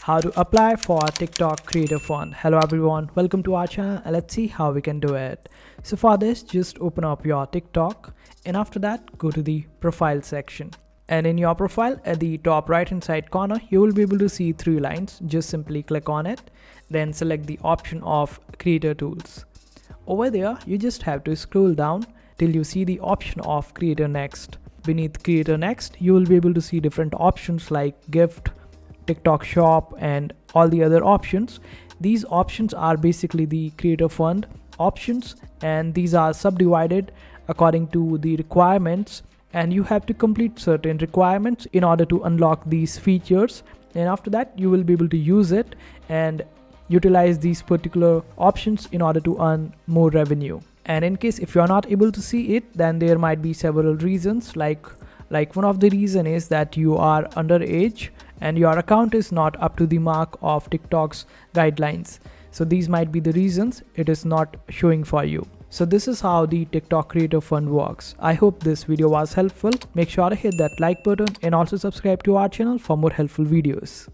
how to apply for TikTok Creator Fund. Hello everyone, welcome to our channel and let's see how we can do it. So for this, just open up your TikTok and after that go to the profile section. And in your profile at the top right hand side corner, you will be able to see three lines. Just simply click on it, then select the option of Creator Tools. Over there, you just have to scroll down till you see the option of Creator Next. Beneath Creator Next, you will be able to see different options like Gift, TikTok Shop and all the other options. These options are basically the Creator Fund options, and these are subdivided according to the requirements, and you have to complete certain requirements in order to unlock these features, and after that you will be able to use it and utilize these particular options in order to earn more revenue. And in case if you are not able to see it, then there might be several reasons, like one of the reason is that you are underage and your account is not up to the mark of TikTok's guidelines. So these might be the reasons it is not showing for you. So this is how the TikTok Creator Fund works. I hope this video was helpful. Make sure to hit that like button and also subscribe to our channel for more helpful videos.